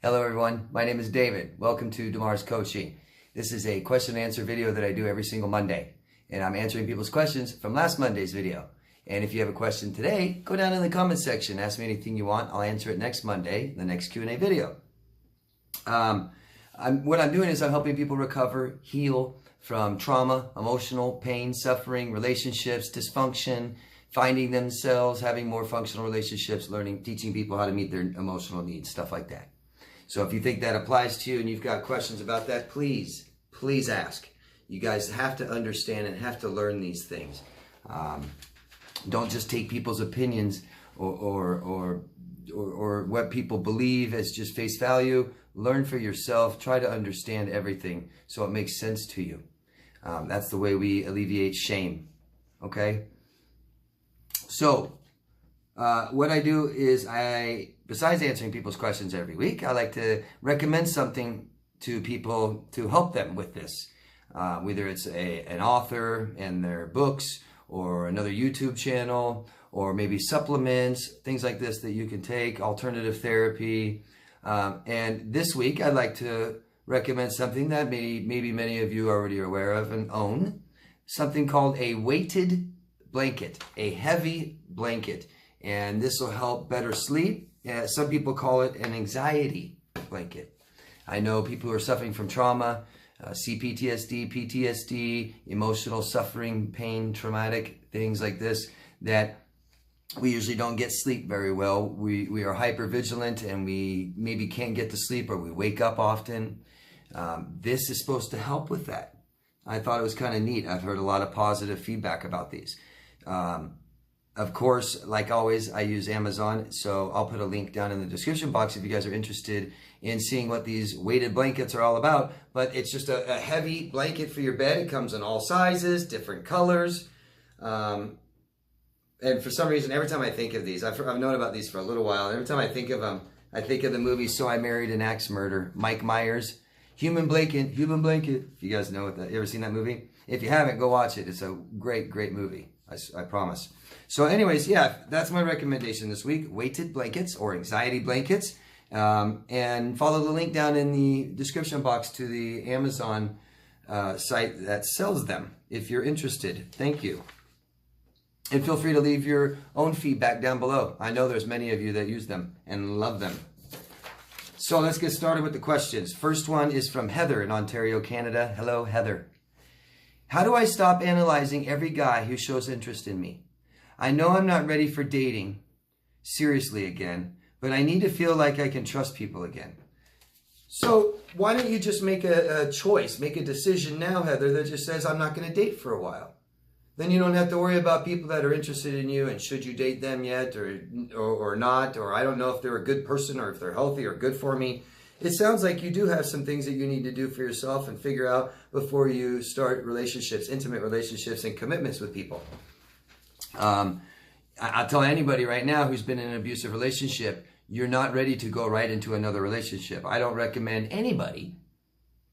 Hello everyone, my name is David. Welcome to Damar's Coaching. This is a question and answer video that I do every single Monday. And I'm answering people's questions from last Monday's video. And if you have a question today, go down in the comments section. Ask me anything you want. I'll answer it next Monday, the next Q&A video. What I'm doing is I'm helping people recover, heal from trauma, emotional pain, suffering, relationships, dysfunction, finding themselves, having more functional relationships, learning, teaching people how to meet their emotional needs, stuff like that. So if you think that applies to you and you've got questions about that, please ask. You guys have to understand and have to learn these things. Don't just take people's opinions or what people believe as just face value. Learn for yourself. Try to understand everything so it makes sense to you. That's the way we alleviate shame. Okay? So, what I do is besides answering people's questions every week, I like to recommend something to people to help them with this. Whether it's an author and their books, or another YouTube channel, or maybe supplements, things like this that you can take, alternative therapy. And this week, I'd like to recommend something that maybe many of you already are aware of and own. Something called a weighted blanket, a heavy blanket. And this will help better sleep. Some people call it an anxiety blanket. I know people who are suffering from trauma, CPTSD, PTSD, emotional suffering, pain, traumatic things like this, that we usually don't get sleep very well. We are hypervigilant and we maybe can't get to sleep, or we wake up often. This is supposed to help with that. I thought it was kind of neat. I've heard a lot of positive feedback about these. Of course, like always, I use Amazon, so I'll put a link down in the description box if you guys are interested in seeing what these weighted blankets are all about. But it's just a heavy blanket for your bed. It comes in all sizes, different colors. And for some reason, every time I think of these, I've known about these for a little while. Every time I think of them, I think of the movie So I Married an Axe Murder. Mike Myers, Human Blanket. If you guys know what that, you ever seen that movie? If you haven't, go watch it. It's a great movie. I promise. So anyways, yeah, that's my recommendation this week. Weighted blankets or anxiety blankets. And follow the link down in the description box to the Amazon site that sells them if you're interested. Thank you. And feel free to leave your own feedback down below. I know there's many of you that use them and love them. So let's get started with the questions. First one is from Heather in Ontario, Canada. Hello, Heather. How do I stop analyzing every guy who shows interest in me? I know I'm not ready for dating seriously again, but I need to feel like I can trust people again. So why don't you just make a choice, make a decision now, Heather, that just says, I'm not going to date for a while. Then you don't have to worry about people that are interested in you and should you date them yet or not, or I don't know if they're a good person or if they're healthy or good for me. It sounds like you do have some things that you need to do for yourself and figure out before you start relationships, intimate relationships and commitments with people. I'll tell anybody right now who's been in an abusive relationship, you're not ready to go right into another relationship. I don't recommend anybody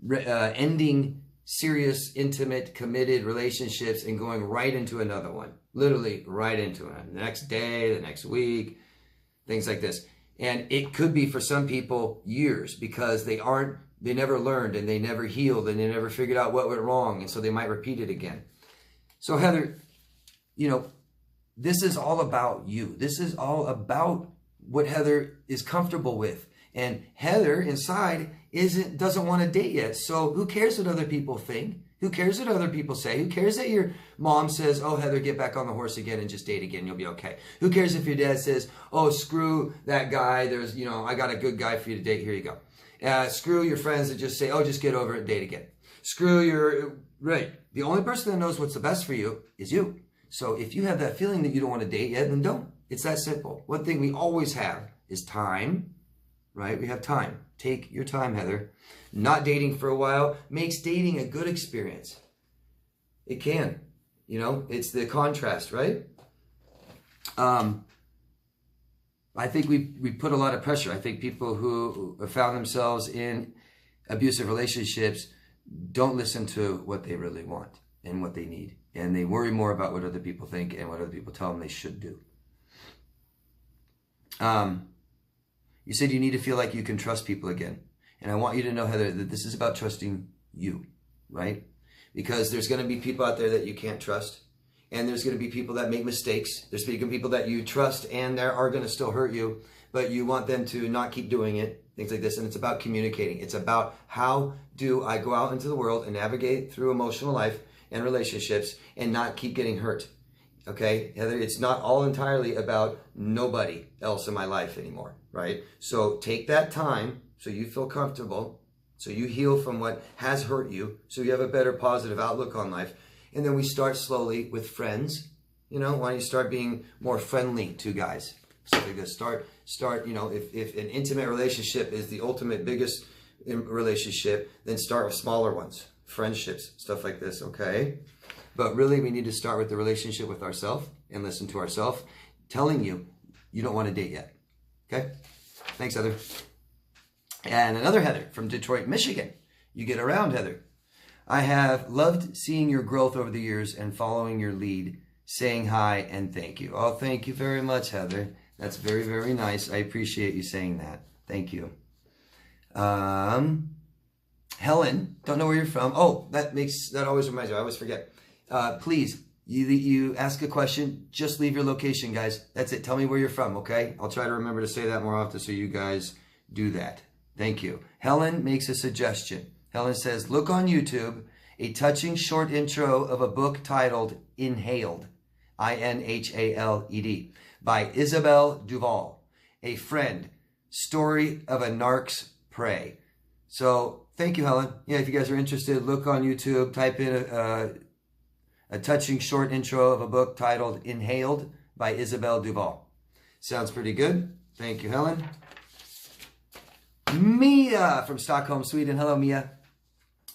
ending serious, intimate, committed relationships and going right into another one. Literally right into it. The next day, the next week, things like this. And it could be for some people years because they never learned and they never healed and they never figured out what went wrong. And so they might repeat it again. So Heather, this is all about you. This is all about what Heather is comfortable with. And Heather inside doesn't want to date yet. So who cares what other people think? Who cares what other people say? Who cares that your mom says, oh, Heather, get back on the horse again and just date again. You'll be okay. Who cares if your dad says, oh, screw that guy. I got a good guy for you to date. Here you go. Screw your friends that just say, oh, just get over it and date again. Right. The only person that knows what's the best for you is you. So if you have that feeling that you don't want to date yet, then don't. It's that simple. One thing we always have is time, right? We have time. Take your time, Heather. Not dating for a while makes dating a good experience. It can. It's the contrast, right? I think we put a lot of pressure. I think people who have found themselves in abusive relationships don't listen to what they really want and what they need. And they worry more about what other people think and what other people tell them they should do. You said you need to feel like you can trust people again. And I want you to know, Heather, that this is about trusting you, right? Because there's going to be people out there that you can't trust. And there's going to be people that make mistakes. There's going to be people that you trust and they are going to still hurt you. But you want them to not keep doing it. Things like this. And it's about communicating. It's about how do I go out into the world and navigate through emotional life and relationships and not keep getting hurt. Okay, Heather, it's not all entirely about nobody else in my life anymore, right? So take that time so you feel comfortable, so you heal from what has hurt you, so you have a better positive outlook on life. And then we start slowly with friends. You know, why don't you start being more friendly to guys? Stuff like this. Start, you know, if an intimate relationship is the ultimate biggest relationship, then start with smaller ones, friendships, stuff like this, okay? But really, we need to start with the relationship with ourselves and listen to ourselves telling you you don't want to date yet. Okay? Thanks, Heather. And another Heather from Detroit, Michigan. You get around, Heather. I have loved seeing your growth over the years and following your lead, saying hi and thank you. Oh, thank you very much, Heather. That's very, very nice. I appreciate you saying that. Thank you. Helen, don't know where you're from. Oh, that always reminds me. I always forget. Please, you ask a question, just leave your location, guys. That's it. Tell me where you're from, okay? I'll try to remember to say that more often so you guys do that. Thank you. Helen makes a suggestion. Helen says, look on YouTube, a touching short intro of a book titled Inhaled, I-N-H-A-L-E-D, by Isabel Duval, a friend, story of a narc's prey. So thank you, Helen. Yeah, if you guys are interested, look on YouTube, type in a touching short intro of a book titled Inhaled by Isabel Duval. Sounds pretty good. Thank you, Helen. Mia from Stockholm, Sweden. Hello, Mia.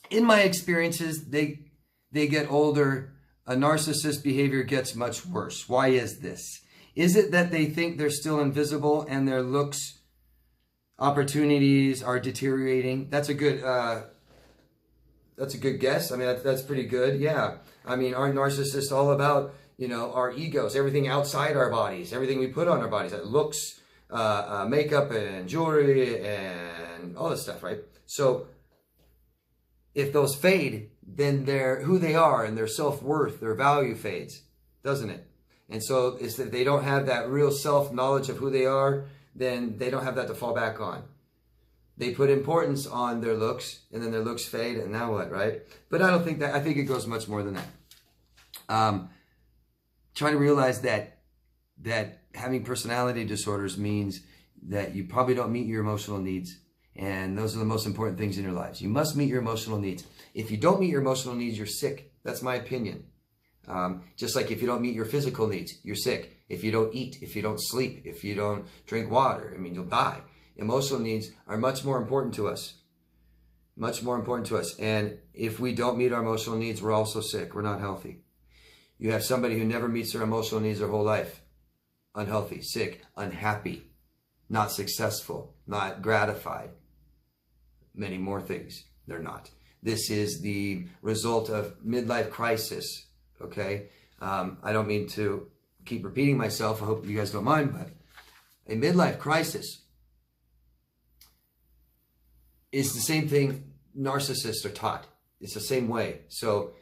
In my experiences, they get older. A narcissist behavior gets much worse. Why is this? Is it that they think they're still invisible and their looks, opportunities are deteriorating? That's a good guess. I mean, that's pretty good. Yeah. I mean, aren't narcissists all about, you know, our egos, everything outside our bodies, everything we put on our bodies, that looks, makeup and jewelry and all this stuff, right? So if those fade, then who they are and their self-worth, their value fades, doesn't it? And so it's that they don't have that real self-knowledge of who they are, then they don't have that to fall back on. They put importance on their looks, and then their looks fade, and now what, right? But I don't think that. I think it goes much more than that. Trying to realize that having personality disorders means that you probably don't meet your emotional needs, and those are the most important things in your lives. You must meet your emotional needs. If you don't meet your emotional needs, you're sick. That's my opinion. Just like if you don't meet your physical needs, you're sick. If you don't eat, if you don't sleep, if you don't drink water, I mean, you'll die. Emotional needs are much more important to us. Much more important to us. And if we don't meet our emotional needs, we're also sick. We're not healthy. You have somebody who never meets their emotional needs their whole life. Unhealthy, sick, unhappy, not successful, not gratified. Many more things. They're not. This is the result of midlife crisis. Okay? I don't mean to keep repeating myself. I hope you guys don't mind, but a midlife crisis is the same thing narcissists are taught. It's the same way. So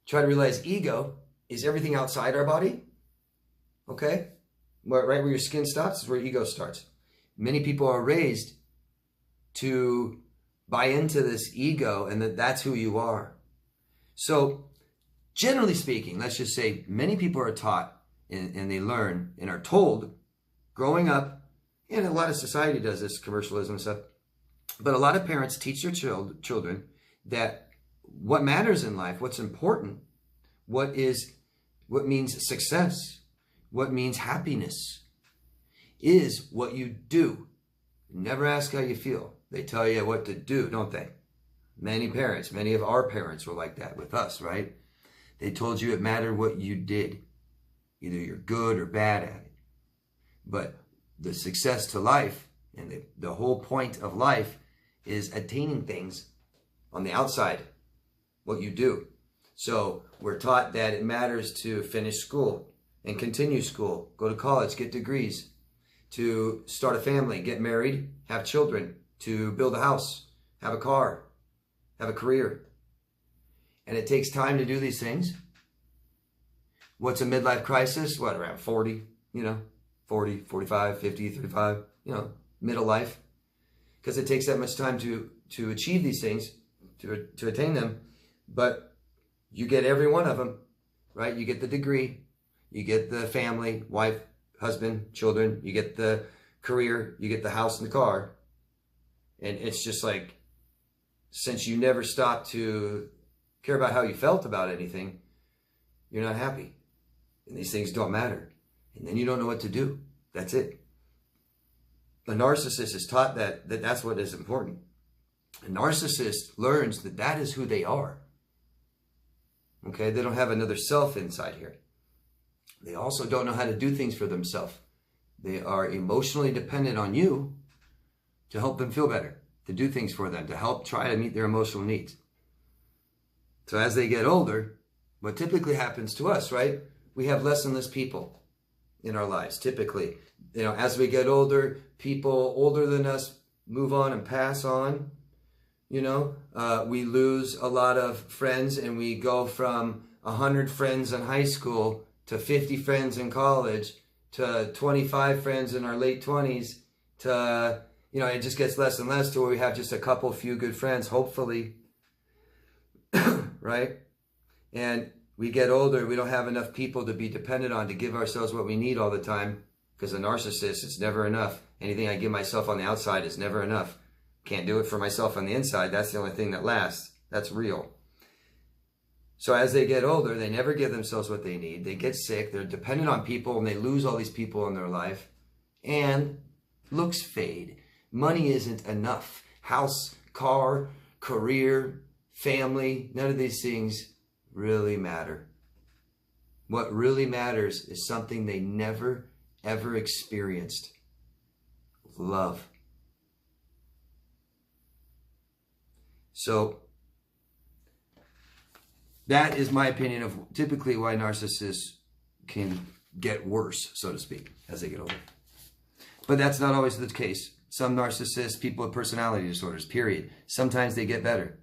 try to realize ego is everything outside our body. Okay? Right where your skin stops is where ego starts. Many people are raised to buy into this ego and that's who you are. So generally speaking, let's just say many people are taught and they learn and are told growing up, and a lot of society does this, commercialism and stuff, but a lot of parents teach their children that what matters in life, what's important, what means success, what means happiness, is what you do. Never ask how you feel. They tell you what to do, don't they? Many parents, many of our parents were like that with us, right? They told you it mattered what you did. Either you're good or bad at it. But the success to life and the whole point of life is attaining things on the outside, what you do. So we're taught that it matters to finish school and continue school, go to college, get degrees, to start a family, get married, have children, to build a house, have a car, have a career. And it takes time to do these things. What's a midlife crisis? What, around 40, 40, 45, 50, 35, middle life. Because it takes that much time to achieve these things, to attain them. But you get every one of them, right? You get the degree, you get the family, wife, husband, children, you get the career, you get the house and the car. And it's just like, since you never stopped to care about how you felt about anything, you're not happy. And these things don't matter. And then you don't know what to do. That's it. A narcissist is taught that that's what is important. A narcissist learns that that is who they are. Okay? They don't have another self inside here. They also don't know how to do things for themselves. They are emotionally dependent on you to help them feel better, to do things for them, to help try to meet their emotional needs. So as they get older, what typically happens to us, right? We have less and less people in our lives, typically. As we get older, people older than us move on and pass on. We lose a lot of friends, and we go from 100 friends in high school to 50 friends in college to 25 friends in our late 20s to, it just gets less and less to where we have just a few good friends, hopefully. Right? And we get older, we don't have enough people to be dependent on to give ourselves what we need all the time. Because a narcissist, it's never enough. Anything I give myself on the outside is never enough. Can't do it for myself on the inside. That's the only thing that lasts. That's real. So as they get older, they never give themselves what they need. They get sick. They're dependent on people, and they lose all these people in their life. And looks fade. Money isn't enough. House, car, career, family, none of these things really matter. What really matters is something they never, ever experienced. Love. So that is my opinion of typically why narcissists can get worse, so to speak, as they get older. But that's not always the case. Some narcissists, people with personality disorders, period. Sometimes they get better.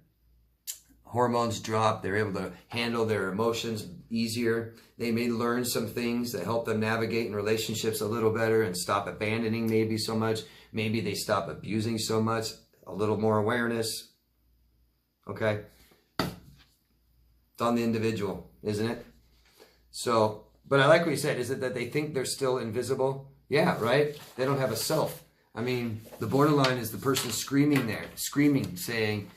Hormones drop. They're able to handle their emotions easier. They may learn some things that help them navigate in relationships a little better and stop abandoning maybe so much. Maybe they stop abusing so much. A little more awareness. Okay? It's on the individual, isn't it? So, but I like what you said. Is it that they think they're still invisible? Yeah, right? They don't have a self. I mean, the borderline is the person screaming there, screaming, saying,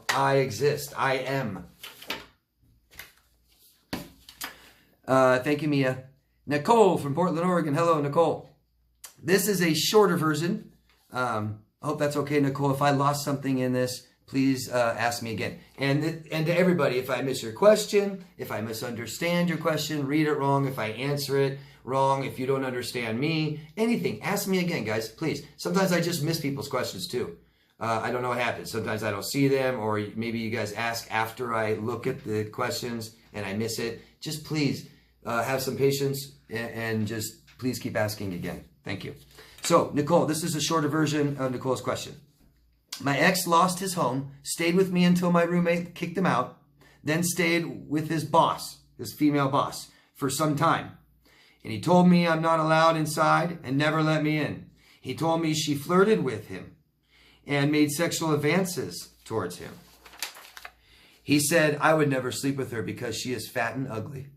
I exist, I am. Thank you, Mia. Nicole from Portland, Oregon. Hello, Nicole. This is a shorter version. I hope that's okay, Nicole. If I lost something in this, please ask me again. And to everybody, if I miss your question, if I misunderstand your question, read it wrong, if I answer it wrong, if you don't understand me, anything, ask me again, guys, please. Sometimes I just miss people's questions too. I don't know what happens. Sometimes I don't see them, or maybe you guys ask after I look at the questions and I miss it. Just please have some patience and just please keep asking again. Thank you. So, Nicole, this is a shorter version of Nicole's question. My ex lost his home, stayed with me until my roommate kicked him out, then stayed with his boss, his female boss, for some time. And he told me I'm not allowed inside and never let me in. He told me she flirted with him and made sexual advances towards him. He said I would never sleep with her because she is fat and ugly.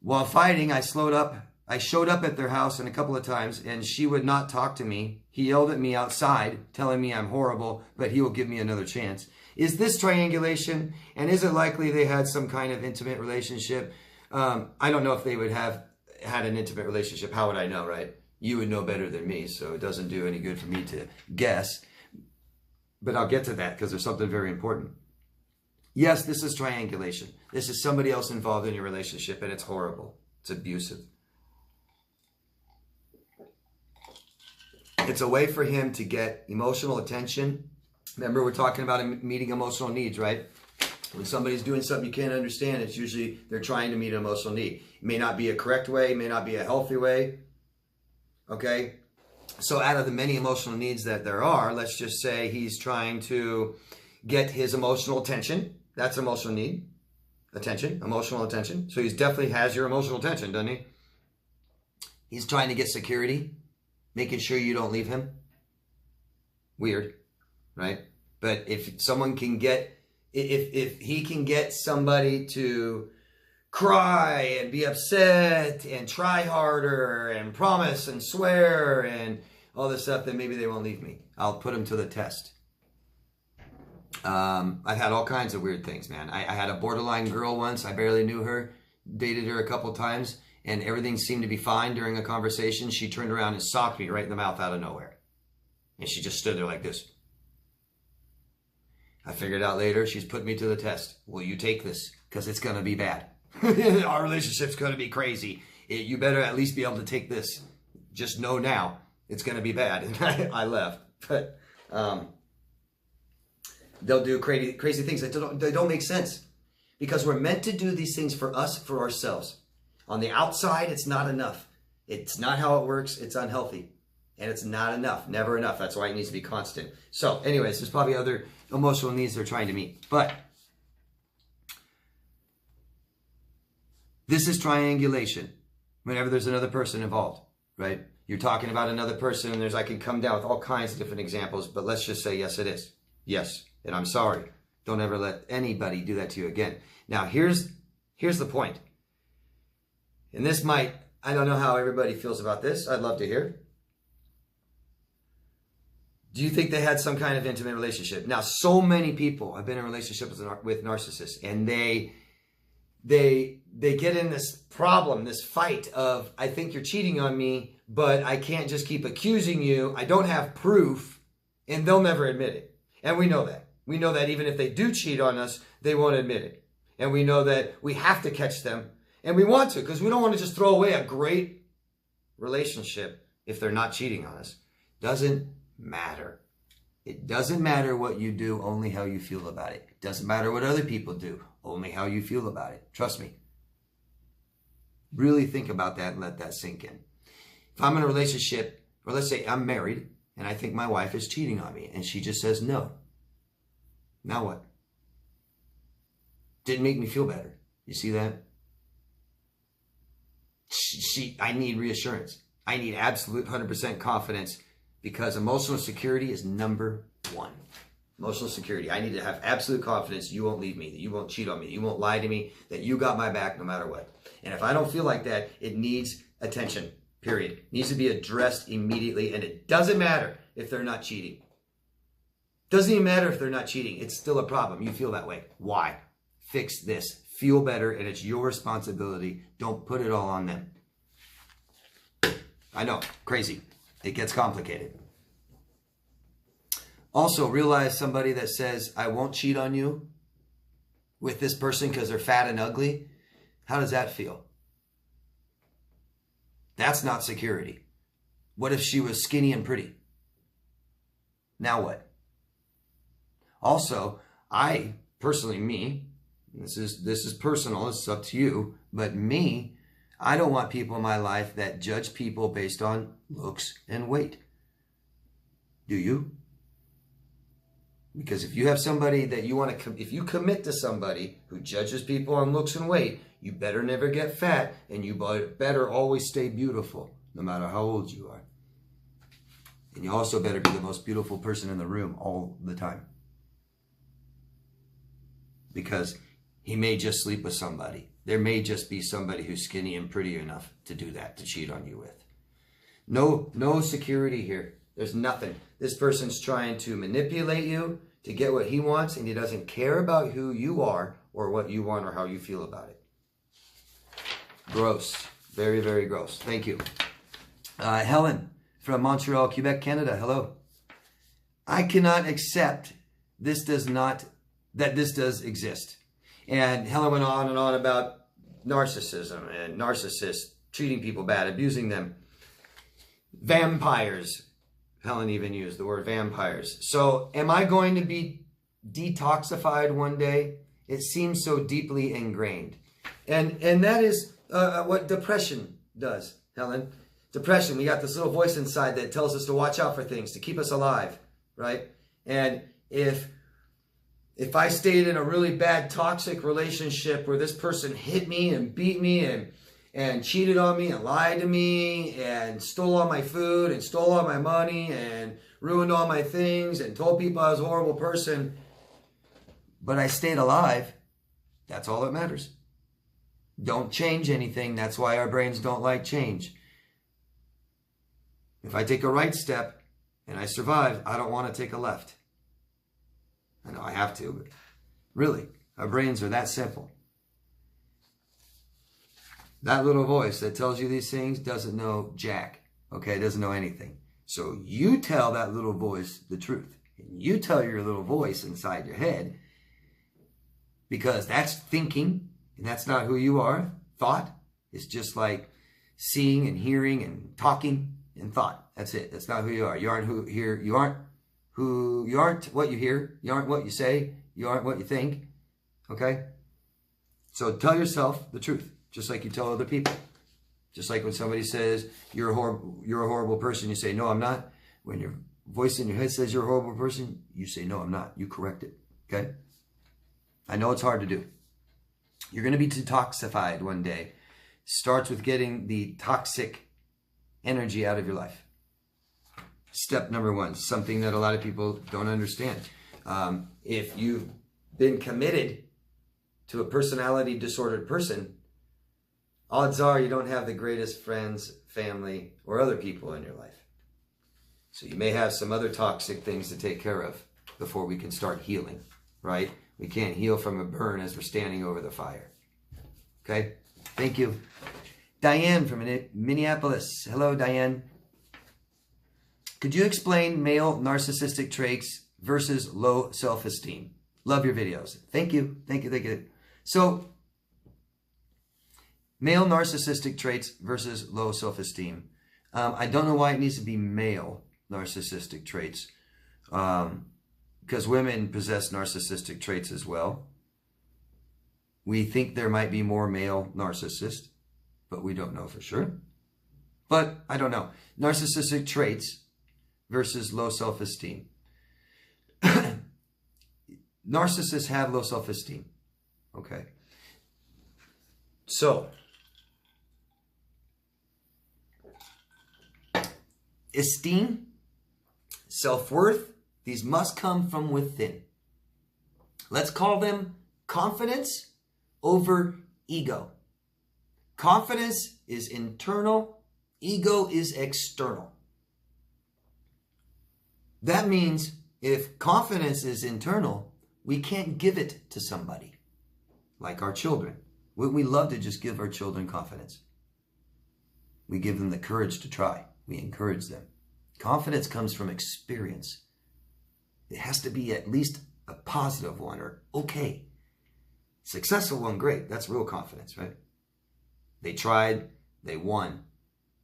While fighting, I showed up at their house a couple of times, and she would not talk to me. He yelled at me outside, telling me I'm horrible, but he will give me another chance. Is this triangulation? And is it likely they had some kind of intimate relationship? I don't know if they would have had an intimate relationship. How would I know, right? You would know better than me, so it doesn't do any good for me to guess. But I'll get to that because there's something very important. Yes, this is triangulation. This is somebody else involved in your relationship, and it's horrible. It's abusive. It's a way for him to get emotional attention. Remember, we're talking about meeting emotional needs, right? When somebody's doing something you can't understand, it's usually they're trying to meet an emotional need. It may not be a correct way, it may not be a healthy way. Okay? So out of the many emotional needs that there are, let's just say he's trying to get his emotional attention. That's emotional need. Attention, emotional attention. So he definitely has your emotional attention, doesn't he? He's trying to get security, making sure you don't leave him. Weird, right? But if someone can get, if he can get somebody to cry and be upset and try harder and promise and swear and all this stuff, then maybe they won't leave me. I'll put them to the test. I've had all kinds of weird things, man. I had a borderline girl once. I barely knew her, dated her a couple times, and everything seemed to be fine during a conversation. She turned around and socked me right in the mouth out of nowhere. And she just stood there like this. I figured out later she's put me to the test. Will you take this? Because it's going to be bad. Our relationship's going to be crazy. You better at least be able to take this. Just know now it's going to be bad. And I left. But they'll do crazy things that don't make sense. Because we're meant to do these things for us, for ourselves. On the outside, it's not enough. It's not how it works. It's unhealthy. And it's not enough. Never enough. That's why it needs to be constant. So anyways, there's probably other emotional needs they're trying to meet. But this is triangulation. Whenever there's another person involved, right? You're talking about another person, and I can come down with all kinds of different examples, but let's just say, yes, it is. Yes, and I'm sorry. Don't ever let anybody do that to you again. Now, here's the point. And this might, I don't know how everybody feels about this. I'd love to hear. Do you think they had some kind of intimate relationship? Now, so many people have been in relationships with narcissists, and they get in this problem, this fight of, I think you're cheating on me, but I can't just keep accusing you. I don't have proof, and they'll never admit it. And we know that. We know that even if they do cheat on us, they won't admit it. And we know that we have to catch them, and we want to, because we don't want to just throw away a great relationship if they're not cheating on us. Doesn't matter. It doesn't matter what you do, only how you feel about it. It doesn't matter what other people do, only how you feel about it. Trust me. Really think about that and let that sink in. If I'm in a relationship, or let's say I'm married, and I think my wife is cheating on me, and she just says no. Now what? Didn't make me feel better. You see that? I need reassurance. I need absolute 100% confidence, because emotional security is number one. Emotional security. I need to have absolute confidence you won't leave me, that you won't cheat on me, that you won't lie to me, that you got my back no matter what. And if I don't feel like that, it needs attention, period. It needs to be addressed immediately, and it doesn't matter if they're not cheating. Doesn't even matter if they're not cheating. It's still a problem. You feel that way. Why? Fix this. Feel better, and it's your responsibility. Don't put it all on them. I know, crazy. It gets complicated. Also, realize somebody that says, I won't cheat on you with this person because they're fat and ugly. How does that feel? That's not security. What if she was skinny and pretty? Now what? Also, I personally, this is personal, it's up to you, but me, I don't want people in my life that judge people based on looks and weight. Do you? Because if you have somebody that you want to, if you commit to somebody who judges people on looks and weight, you better never get fat, and you better always stay beautiful, no matter how old you are. And you also better be the most beautiful person in the room all the time. Because he may just sleep with somebody. There may just be somebody who's skinny and pretty enough to do that, to cheat on you with. No security here. There's nothing. This person's trying to manipulate you to get what he wants, and he doesn't care about who you are or what you want or how you feel about it. Gross. Very, very gross. Thank you. Helen from Montreal, Quebec, Canada. Hello. I cannot accept this does exist. And Helen went on and on about narcissism and narcissists treating people bad, abusing them. Vampires. Helen even used the word vampires. So am I going to be detoxified one day? It seems so deeply ingrained. And that is what depression does, Helen. Depression, we got this little voice inside that tells us to watch out for things, to keep us alive, right? And if I stayed in a really bad toxic relationship where this person hit me and beat me and cheated on me and lied to me and stole all my food and stole all my money and ruined all my things and told people I was a horrible person, but I stayed alive, that's all that matters. Don't change anything. That's why our brains don't like change. If I take a right step and I survive, I don't want to take a left. I know I have to, but really, our brains are that simple. That little voice that tells you these things doesn't know jack, okay? It doesn't know anything. So you tell that little voice the truth. And you tell your little voice inside your head, because that's thinking, and that's not who you are. Thought is just like seeing and hearing and talking and thought. That's it. That's not who you are. You aren't who here. You aren't what you hear. You aren't what you say. You aren't what you think. Okay? So tell yourself the truth, just like you tell other people. Just like when somebody says you're a horrible person, you say, no, I'm not. When your voice in your head says you're a horrible person, you say, no, I'm not. You correct it. Okay? I know it's hard to do. You're going to be detoxified one day. Starts with getting the toxic energy out of your life. Step number one, something that a lot of people don't understand. If you've been committed to a personality disordered person, odds are you don't have the greatest friends, family, or other people in your life. So you may have some other toxic things to take care of before we can start healing, right? We can't heal from a burn as we're standing over the fire. Okay? Thank you. Diane from Minneapolis. Hello, Diane. Could you explain male narcissistic traits versus low self-esteem? Love your videos. Thank you. Thank you. Thank you. So, male narcissistic traits versus low self-esteem. I don't know why it needs to be male narcissistic traits. Because women possess narcissistic traits as well. We think there might be more male narcissists, but we don't know for sure. But I don't know. Narcissistic traits versus low self-esteem. Narcissists have low self-esteem. Okay. So, esteem, self-worth, these must come from within. Let's call them confidence over ego. Confidence is internal, ego is external. That means if confidence is internal, we can't give it to somebody, like our children. We love to just give our children confidence. We give them the courage to try. We encourage them. Confidence comes from experience. It has to be at least a positive one or okay. Successful one, great. That's real confidence, right? They tried, they won,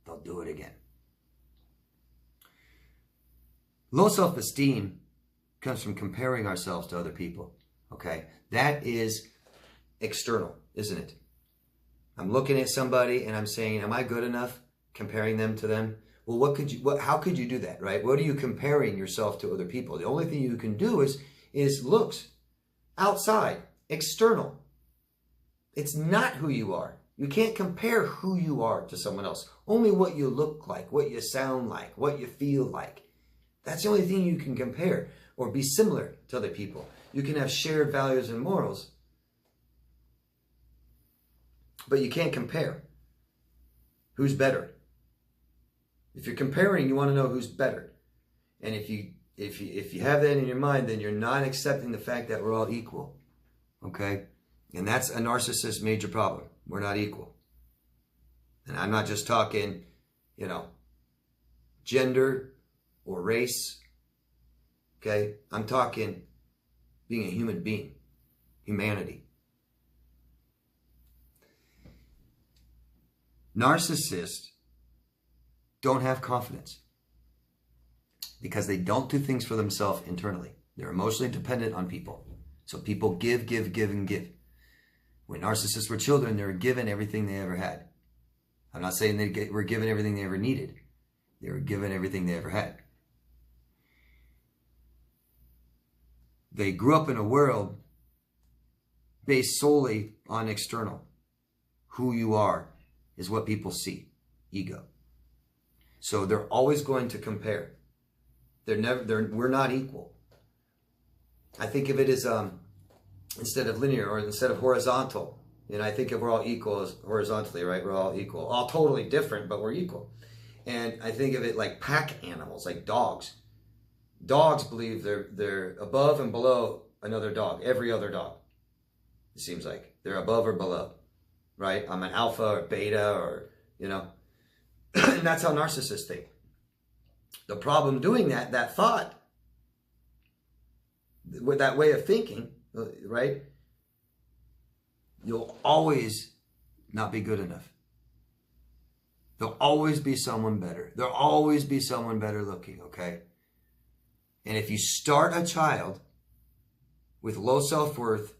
they'll do it again. Low self-esteem comes from comparing ourselves to other people, okay? That is external, isn't it? I'm looking at somebody and I'm saying, am I good enough? Comparing them to them. Well, how could you do that, right? What are you comparing yourself to other people? The only thing you can do is looks, outside, external. It's not who you are. You can't compare who you are to someone else. Only what you look like, what you sound like, what you feel like. That's the only thing you can compare or be similar to other people. You can have shared values and morals, but you can't compare. Who's better? If you're comparing, you want to know who's better. And if you have that in your mind, then you're not accepting the fact that we're all equal. Okay? And that's a narcissist's major problem. We're not equal. And I'm not just talking, gender or race. Okay? I'm talking being a human being. Humanity. Narcissists don't have confidence because they don't do things for themselves internally. They're emotionally dependent on people. So people give, and give. When narcissists were children, they were given everything they ever had. I'm not saying they were given everything they ever needed. They were given everything they ever had. They grew up in a world based solely on external. Who you are is what people see. Ego. So they're always going to compare. We're not equal. I think of it as instead of linear or instead of horizontal. I think of we're all equal as horizontally, right? We're all equal. All totally different, but we're equal. And I think of it like pack animals, like dogs. Dogs believe they're above and below another dog, every other dog. It seems like they're above or below, right? I'm an alpha or beta or, and that's how narcissists think. The problem doing that thought, with that way of thinking, right? You'll always not be good enough. There'll always be someone better. There'll always be someone better looking, okay? And if you start a child with low self-worth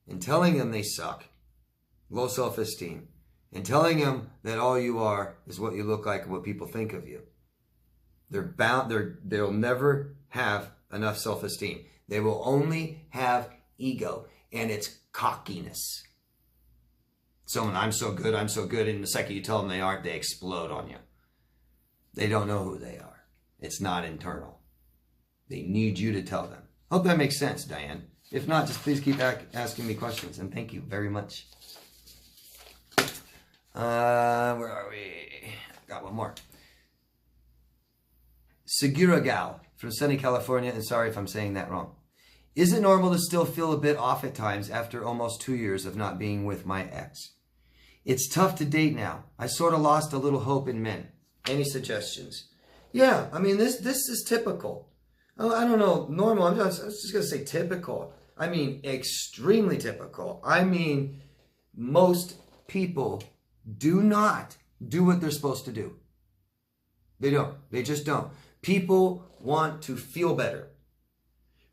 and telling them they suck, low self-esteem, and telling them that all you are is what you look like and what people think of you, they'll never have enough self-esteem. They will only have ego, and it's cockiness. Someone, I'm so good, and the second you tell them they aren't, they explode on you. They don't know who they are. It's not internal. They need you to tell them. Hope that makes sense, Diane. If not, just please keep asking me questions, and thank you very much. Where are we? Got one more. Segura Gal from sunny California, and sorry if I'm saying that wrong. Is it normal to still feel a bit off at times after almost 2 years of not being with my ex? It's tough to date now. I sort of lost a little hope in men. Any suggestions? Yeah, I mean, this is typical. Oh, I don't know, normal. I was just going to say typical. I mean, extremely typical. I mean, most people do not do what they're supposed to do. They don't. They just don't. People want to feel better.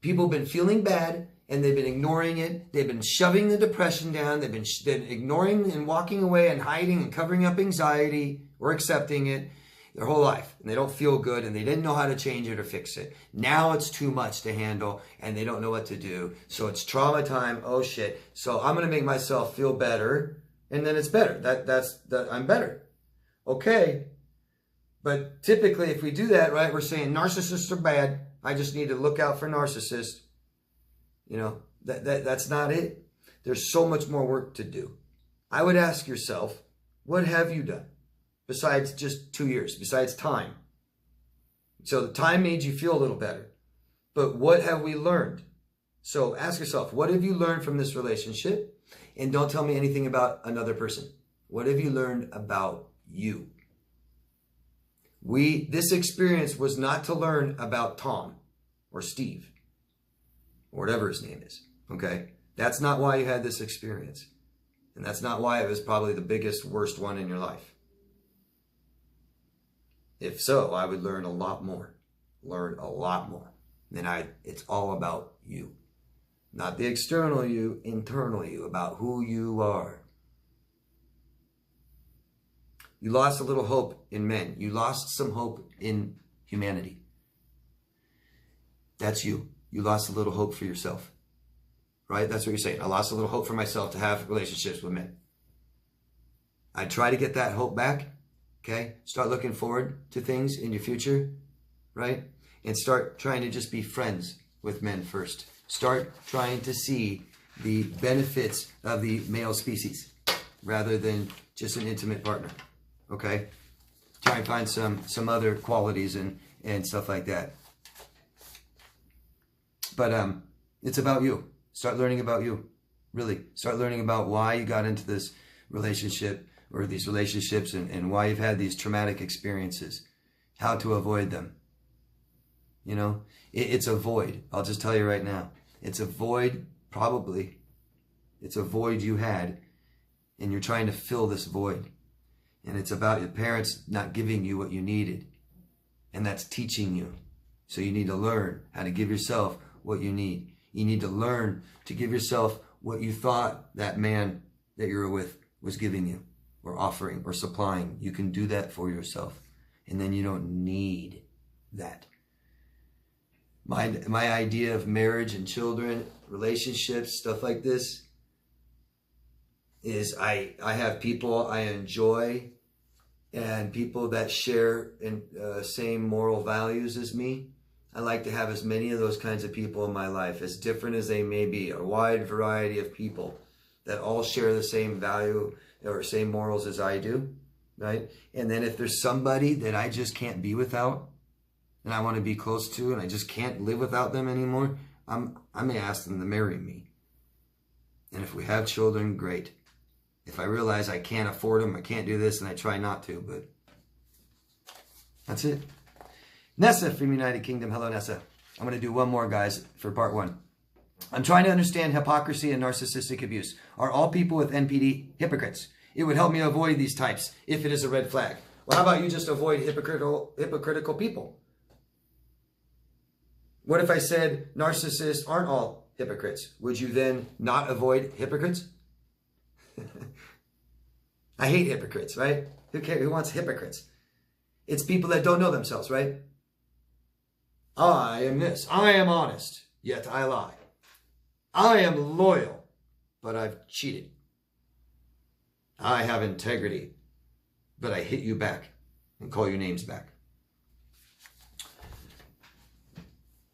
People have been feeling bad, and they've been ignoring it. They've been shoving the depression down. They've been ignoring and walking away and hiding and covering up anxiety or accepting it their whole life. And they don't feel good, and they didn't know how to change it or fix it. Now it's too much to handle, and they don't know what to do. So it's trauma time. Oh, shit. So I'm going to make myself feel better, and then it's better. I'm better. Okay. But typically, if we do that, right, we're saying narcissists are bad. I just need to look out for narcissists. That's not it. There's so much more work to do. I would ask yourself, what have you done besides just 2 years, besides time? So the time made you feel a little better. But what have we learned? So ask yourself, what have you learned from this relationship? And don't tell me anything about another person. What have you learned about you? This experience was not to learn about Tom or Steve or whatever his name is, okay? That's not why you had this experience. And that's not why it was probably the biggest, worst one in your life. If so, I would learn a lot more. Learn a lot more. It's all about you. Not the external you, internal you, about who you are. You lost a little hope in men. You lost some hope in humanity. That's you. You lost a little hope for yourself. Right? That's what you're saying. I lost a little hope for myself to have relationships with men. I try to get that hope back. Okay? Start looking forward to things in your future. Right? And start trying to just be friends with men first. Start trying to see the benefits of the male species rather than just an intimate partner. Okay? Try and find some other qualities and stuff like that. But it's about you. Start learning about you. Really. Start learning about why you got into this relationship or these relationships and why you've had these traumatic experiences. How to avoid them. It's a void. I'll just tell you right now. It's a void, probably. It's a void you had, and you're trying to fill this void. And it's about your parents not giving you what you needed. And that's teaching you. So you need to learn how to give yourself what you need. You need to learn to give yourself what you thought that man that you were with was giving you. or offering or supplying. You can do that for yourself. And then you don't need that. My idea of marriage and children, relationships, stuff like this, is I have people I enjoy and people that share in same moral values as me. I like to have as many of those kinds of people in my life, as different as they may be, a wide variety of people that all share the same value or same morals as I do, right? And then if there's somebody that I just can't be without, and I want to be close to, and I just can't live without them anymore, I may ask them to marry me. And if we have children, great. If I realize I can't afford them, I can't do this, and I try not to, but that's it. Nessa from United Kingdom. Hello, Nessa. I'm going to do one more, guys, for part 1. I'm trying to understand hypocrisy and narcissistic abuse. Are all people with NPD hypocrites? It would help me avoid these types if it is a red flag. Well, how about you just avoid hypocritical people? What if I said narcissists aren't all hypocrites? Would you then not avoid hypocrites? I hate hypocrites, right? Who cares? Who wants hypocrites? It's people that don't know themselves, right? I am this. I am honest, yet I lie. I am loyal, but I've cheated. I have integrity, but I hit you back and call your names back.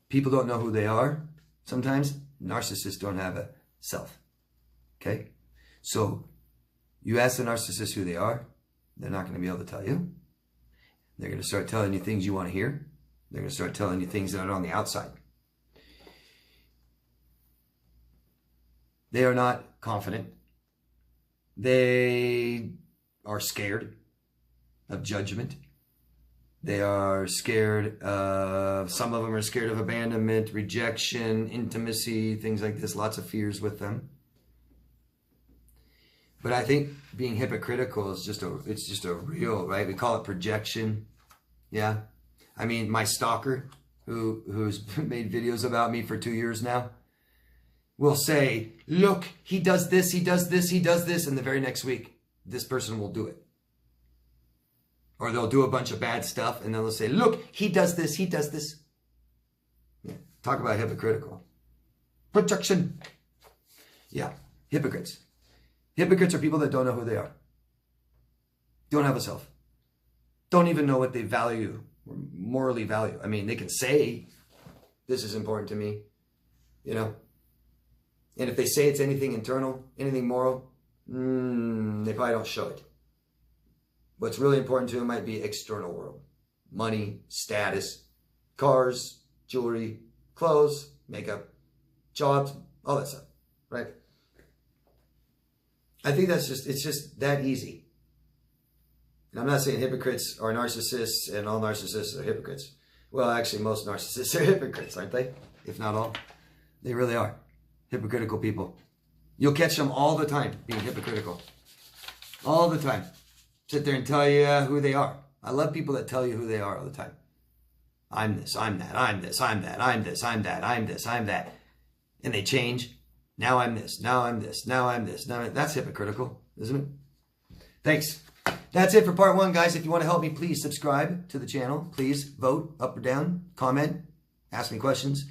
People don't know who they are. Sometimes narcissists don't have a self. Okay? So you ask the narcissist who they are, they're not going to be able to tell you. They're going to start telling you things you want to hear. They're going to start telling you things that are on the outside. They are not confident. They are scared of judgment. They are scared of, some of them are scared of abandonment, rejection, intimacy, things like this. Lots of fears with them. But I think being hypocritical is just a real, right? We call it projection. Yeah. I mean, my stalker, who's made videos about me for 2 years now, will say, look, he does this, he does this, he does this. And the very next week, this person will do it. Or they'll do a bunch of bad stuff and then they'll say, look, he does this, he does this. Yeah. Talk about hypocritical. Projection. Yeah. Hypocrites. Hypocrites are people that don't know who they are. Don't have a self. Don't even know what they value or morally value. I mean, they can say, this is important to me, you know. And if they say it's anything internal, anything moral, they probably don't show it. What's really important to them might be external world. Money, status, cars, jewelry, clothes, makeup, jobs, all that stuff, right? I think it's just that easy. And I'm not saying hypocrites are narcissists and all narcissists are hypocrites. Well, actually, most narcissists are hypocrites, aren't they? If not all. They really are. Hypocritical people. You'll catch them all the time being hypocritical. All the time. Sit there and tell you who they are. I love people that tell you who they are all the time. I'm this, I'm that, I'm this, I'm that, I'm this, I'm that, I'm this, I'm that. And they change. Now I'm this, now I'm this, now I'm this. Now that's hypocritical, isn't it? Thanks. That's it for part 1, guys. If you want to help me, please subscribe to the channel. Please vote up or down, comment, ask me questions.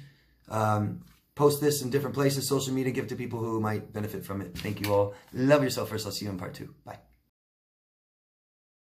Post this in different places, social media, give it to people who might benefit from it. Thank you all. Love yourself first. I'll see you in part 2. Bye.